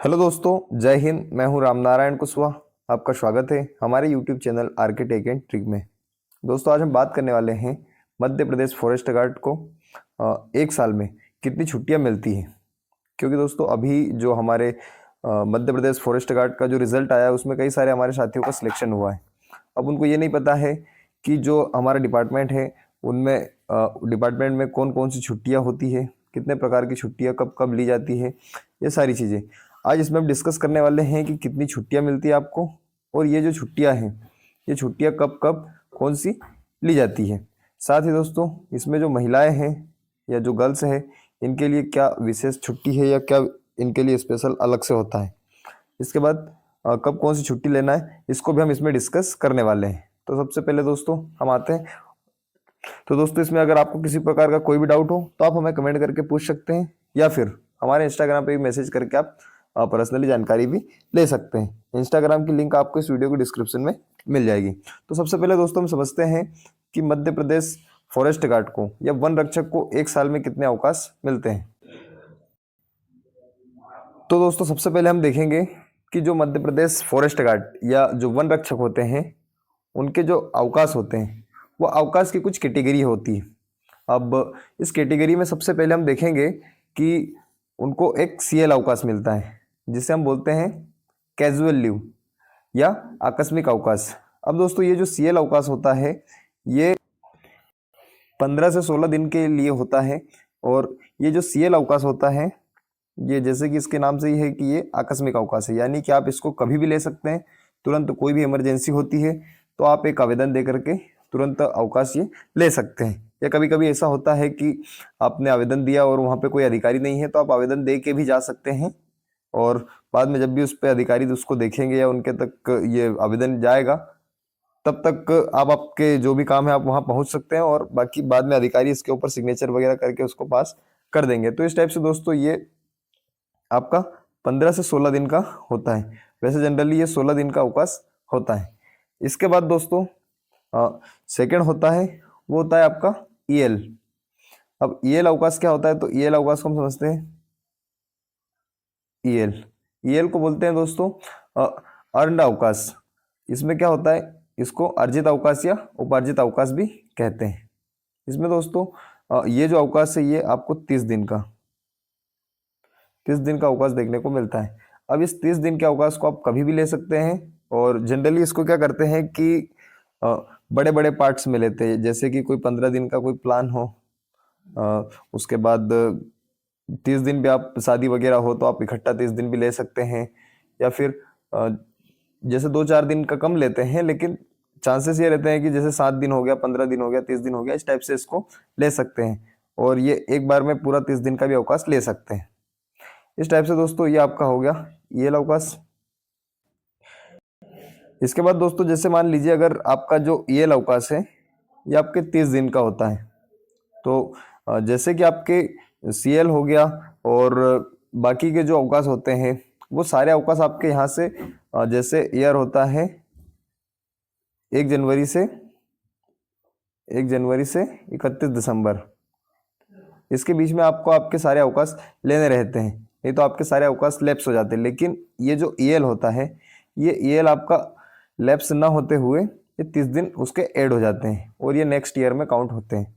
Hello दोस्तों, जय हिंद। मैं हूं रामनारायण कुशवाहा। आपका स्वागत है हमारे YouTube channel RK tech and trick में। दोस्तों, आज हम बात करने वाले हैं मध्य प्रदेश फॉरेस्ट गार्ड को एक साल में कितनी छुट्टियां मिलती हैं। क्योंकि दोस्तों अभी जो हमारे मध्य प्रदेश फॉरेस्ट गार्ड का जो रिजल्ट आया है उसमें कई सारे हमारे साथियों का सिलेक्शन हुआ है। अब उनको ये नहीं पता है कि जो हमारा डिपार्टमेंट है उनमें डिपार्टमेंट में कौन कौन सी छुट्टियां होती है, कितने प्रकार की छुट्टियां कब कब ली जाती है, ये सारी चीज़ें आज इसमें हम डिस्कस करने वाले हैं कि कितनी छुट्टियां मिलती है आपको, और ये जो छुट्टियां हैं ये छुट्टियां कब कब कौन सी ली जाती है। साथ ही दोस्तों इसमें जो महिलाएं हैं या जो गर्ल्स हैं इनके लिए क्या विशेष छुट्टी है या क्या इनके लिए स्पेशल अलग से होता है। इसके बाद कब कौन सी छुट्टी लेना है इसको भी हम इसमें डिस्कस करने वाले हैं। तो सबसे पहले दोस्तों हम आते हैं। तो दोस्तों इसमें अगर आपको किसी प्रकार का कोई भी डाउट हो तो आप हमें कमेंट करके पूछ सकते हैं, या फिर हमारे इंस्टाग्राम पे भी मैसेज करके आप पर्सनली जानकारी भी ले सकते हैं। इंस्टाग्राम की लिंक आपको इस वीडियो के डिस्क्रिप्शन में मिल जाएगी। तो सबसे पहले दोस्तों हम समझते हैं कि मध्य प्रदेश फॉरेस्ट गार्ड को या वन रक्षक को एक साल में कितने अवकाश मिलते हैं। तो दोस्तों सबसे पहले हम देखेंगे कि जो मध्य प्रदेश फॉरेस्ट गार्ड या जो वन रक्षक होते हैं उनके जो अवकाश होते हैं वो अवकाश की कुछ कैटेगरी होती है। अब इस कैटेगरी में सबसे पहले हम देखेंगे कि उनको एक सीएल अवकाश मिलता है जिसे हम बोलते हैं कैजुअल लीव या आकस्मिक अवकाश। अब दोस्तों ये जो सीएल अवकाश होता है ये 15 से 16 दिन के लिए होता है, और ये जो सीएल अवकाश होता है ये जैसे कि इसके नाम से ही है कि ये आकस्मिक अवकाश है, यानी कि आप इसको कभी भी ले सकते हैं। तुरंत कोई भी इमरजेंसी होती है तो आप एक आवेदन दे करके तुरंत अवकाश ये ले सकते हैं। या कभी कभी ऐसा होता है कि आपने आवेदन दिया और वहाँ पे कोई अधिकारी नहीं है तो आप आवेदन दे के भी जा सकते हैं, और बाद में जब भी उस पर अधिकारी उसको देखेंगे या उनके तक ये आवेदन जाएगा तब तक आप आपके जो भी काम है आप वहाँ पहुँच सकते हैं, और बाकी बाद में अधिकारी इसके ऊपर सिग्नेचर वगैरह करके उसको पास कर देंगे। तो इस टाइप से दोस्तों ये आपका 15 से 16 दिन का होता है। वैसे जनरली ये 16 दिन का अवकाश होता है। इसके बाद दोस्तों सेकंड होता है वो होता है आपका ईएल। अब ईएल अवकाश क्या होता है, तो ईएल अवकाश को हम समझते हैं। ईएल ईएल को बोलते हैं दोस्तों अर्न्ड अवकाश। इसमें क्या होता है, इसको अर्जित अवकाश या उपार्जित अवकाश भी कहते हैं। इसमें दोस्तों ये जो अवकाश है ये आपको 30 दिन का 30 दिन का अवकाश देखने को मिलता है। अब इस 30 दिन के अवकाश को आप कभी भी ले सकते हैं, और जनरली इसको क्या करते हैं कि बड़े बड़े पार्ट्स में लेते हैं। जैसे कि कोई 15 दिन का कोई प्लान हो, उसके बाद 30 दिन भी आप शादी वगैरह हो तो आप इकट्ठा 30 दिन भी ले सकते हैं, या फिर जैसे 2-4 दिन का कम लेते हैं, लेकिन चांसेस ये रहते हैं कि जैसे 7 दिन हो गया, 15 दिन हो गया, 30 दिन हो गया, इस टाइप से इसको ले सकते हैं, और ये एक बार में पूरा 30 दिन का भी अवकाश ले सकते हैं। इस टाइप से दोस्तों ये आपका हो गया ये अवकाश। इसके बाद दोस्तों जैसे मान लीजिए अगर आपका जो ईएल अवकाश है ये आपके 30 दिन का होता है, तो जैसे कि आपके सीएल हो गया और बाकी के जो अवकाश होते हैं वो सारे अवकाश आपके यहाँ से जैसे ईयर होता है 1 जनवरी से 31 दिसंबर, इसके बीच में आपको आपके सारे अवकाश लेने रहते हैं, नहीं तो आपके सारे अवकाश लैप्स हो जाते हैं। लेकिन ये जो ईएल होता है ये ईएल आपका लैप्स ना होते हुए ये 30 दिन उसके ऐड हो जाते हैं, और ये नेक्स्ट ईयर में काउंट होते हैं।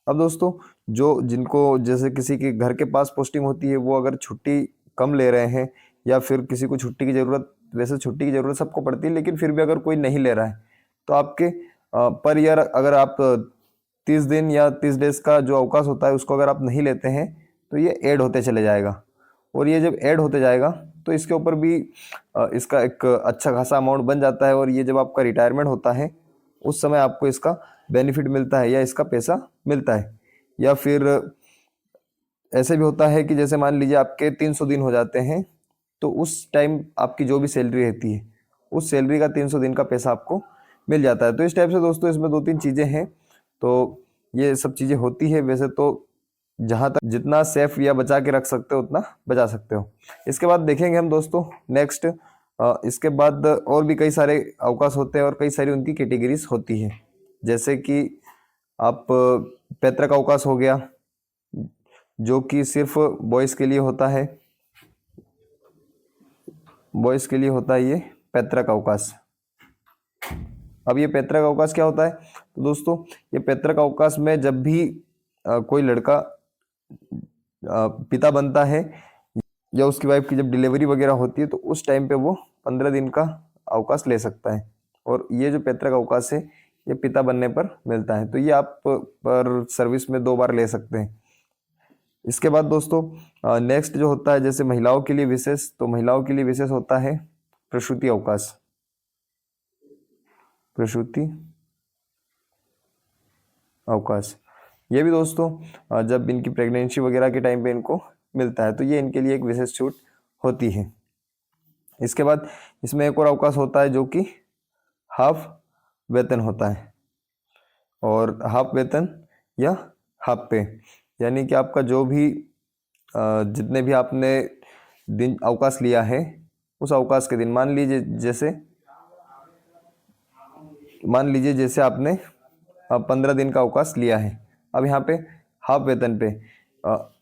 अब दोस्तों जो जिनको जैसे किसी के घर के पास पोस्टिंग होती है वो अगर छुट्टी कम ले रहे हैं, या फिर किसी को छुट्टी की ज़रूरत, वैसे छुट्टी की ज़रूरत सबको पड़ती है लेकिन फिर भी अगर कोई नहीं ले रहा है तो आपके पर ईयर अगर आप 30 दिन या 30 डेज का जो अवकाश होता है उसको अगर आप नहीं लेते हैं तो ये ऐड होते चले जाएगा, और ये जब ऐड होते जाएगा तो इसके ऊपर भी इसका एक अच्छा खासा अमाउंट बन जाता है, और ये जब आपका रिटायरमेंट होता है उस समय आपको इसका बेनिफिट मिलता है या इसका पैसा मिलता है। या फिर ऐसे भी होता है कि जैसे मान लीजिए आपके 300 दिन हो जाते हैं तो उस टाइम आपकी जो भी सैलरी रहती है उस सैलरी का 300 दिन का पैसा आपको मिल जाता है। तो इस टाइप से दोस्तों इसमें 2-3 चीज़ें हैं, तो ये सब चीज़ें होती है। वैसे तो जहाँ तक जितना सेफ या बचा के रख सकते हो उतना बचा सकते हो। इसके बाद देखेंगे हम दोस्तों नेक्स्ट, इसके बाद और भी कई सारे अवकाश होते हैं और कई सारी उनकी कैटेगरीज होती है। जैसे कि आप पैतृक अवकाश हो गया जो कि सिर्फ बॉयज़ के लिए होता है। बॉयज़ के लिए होता है ये पैतृक अवकाश। अब ये पैतृक अवकाश क्या होता है? तो दोस्तों ये पैतृक अवकाश में जब भी कोई लड़का पिता बनता है या उसकी वाइफ की जब डिलीवरी वगैरह होती है तो उस टाइम पे वो 15 दिन का अवकाश ले सकता है। और ये जो पैतृक अवकाश है ये पिता बनने पर मिलता है, तो ये आप पर सर्विस में 2 बार ले सकते हैं। इसके बाद दोस्तों नेक्स्ट जो होता है जैसे महिलाओं के लिए विशेष, तो महिलाओं के लिए विशेष होता है प्रसूति अवकाश। प्रसूति अवकाश ये भी दोस्तों जब इनकी प्रेगनेंसी वगैरह के टाइम पे इनको मिलता है तो ये इनके लिए एक विशेष छूट होती है। इसके बाद इसमें एक और अवकाश होता है जो कि हाफ वेतन होता है, और हाफ वेतन या हाफ पे, यानी कि आपका जो भी जितने भी आपने दिन अवकाश लिया है उस अवकाश के दिन, मान लीजिए जैसे आपने 15 दिन का अवकाश लिया है। अब यहाँ पे हाफ वेतन पे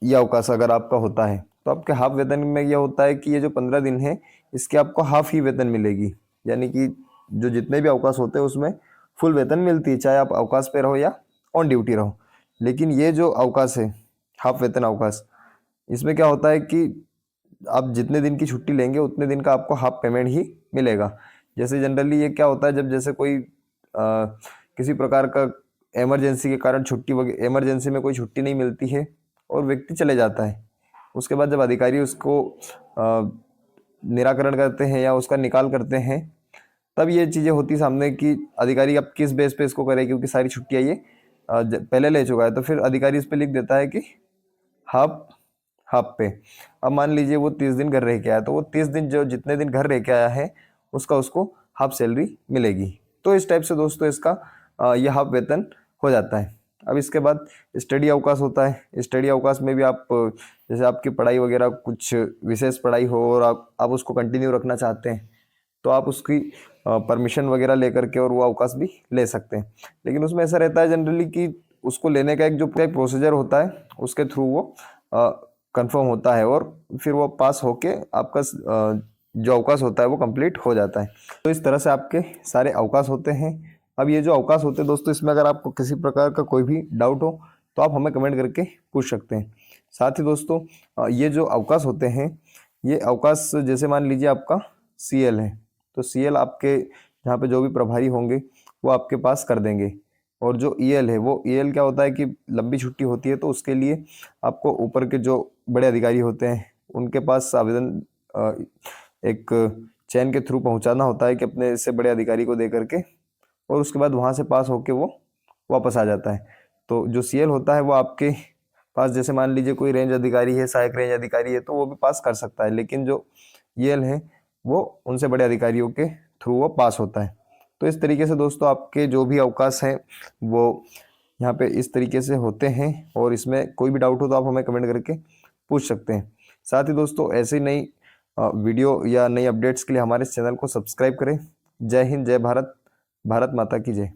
ये अवकाश अगर आपका होता है तो आपके हाफ वेतन में यह होता है कि ये जो 15 दिन है इसके आपको हाफ ही वेतन मिलेगी, यानी कि जो जितने भी अवकाश होते हैं उसमें फुल वेतन मिलती है, चाहे आप अवकाश पे रहो या ऑन ड्यूटी रहो। लेकिन ये जो अवकाश है हाफ वेतन अवकाश, इसमें क्या होता है कि आप जितने दिन की छुट्टी लेंगे उतने दिन का आपको हाफ पेमेंट ही मिलेगा। जैसे जनरली ये क्या होता है, जब जैसे कोई किसी प्रकार का इमरजेंसी के कारण इमरजेंसी में कोई छुट्टी नहीं मिलती है और व्यक्ति चले जाता है, उसके बाद जब अधिकारी उसको निराकरण करते हैं या उसका निकाल करते हैं तब ये चीज़ें होती सामने कि अधिकारी अब किस बेस पे इसको करे, क्योंकि सारी छुट्टियाँ ये पहले ले चुका है, तो फिर अधिकारी इस पे लिख देता है कि हाफ पे। अब मान लीजिए वो 30 दिन घर रह के आया, तो वो 30 दिन जो जितने दिन घर रह के आया है उसका उसको हाफ सैलरी मिलेगी। तो इस टाइप से दोस्तों इसका यह हाफ वेतन हो जाता है। अब इसके बाद स्टडी अवकाश होता है। स्टडी अवकाश में भी आप जैसे आपकी पढ़ाई वगैरह कुछ विशेष पढ़ाई हो और आप उसको कंटिन्यू रखना चाहते हैं तो आप उसकी परमिशन वगैरह लेकर के और वो अवकाश भी ले सकते हैं। लेकिन उसमें ऐसा रहता है जनरली कि उसको लेने का एक प्रोसीजर होता है उसके थ्रू वो कंफर्म होता है और फिर वो पास होके आपका जो अवकाश होता है वो कंप्लीट हो जाता है। तो इस तरह से आपके सारे अवकाश होते हैं। अब ये जो अवकाश होते हैं दोस्तों, इसमें अगर आपको किसी प्रकार का कोई भी डाउट हो तो आप हमें कमेंट करके पूछ सकते हैं। साथ ही दोस्तों ये जो अवकाश होते हैं ये अवकाश जैसे मान लीजिए आपका CL है तो CL आपके जहाँ पे जो भी प्रभारी होंगे वो आपके पास कर देंगे। और जो EL है वो EL क्या होता है कि लंबी छुट्टी होती है तो उसके लिए आपको ऊपर के जो बड़े अधिकारी होते हैं उनके पास आवेदन एक चैन के थ्रू पहुंचाना होता है कि अपने से बड़े अधिकारी को दे करके, और उसके बाद वहां से पास होके वो वापस आ जाता है। तो जो CL होता है वो आपके पास जैसे मान लीजिए कोई रेंज अधिकारी है, सहायक रेंज अधिकारी है तो वो भी पास कर सकता है, लेकिन जो EL है वो उनसे बड़े अधिकारियों के थ्रू वो पास होता है। तो इस तरीके से दोस्तों आपके जो भी अवकाश हैं वो यहाँ पे इस तरीके से होते हैं, और इसमें कोई भी डाउट हो तो आप हमें कमेंट करके पूछ सकते हैं। साथ ही दोस्तों ऐसे ही नई वीडियो या नई अपडेट्स के लिए हमारे चैनल को सब्सक्राइब करें। जय हिंद, जय भारत, भारत माता की जय।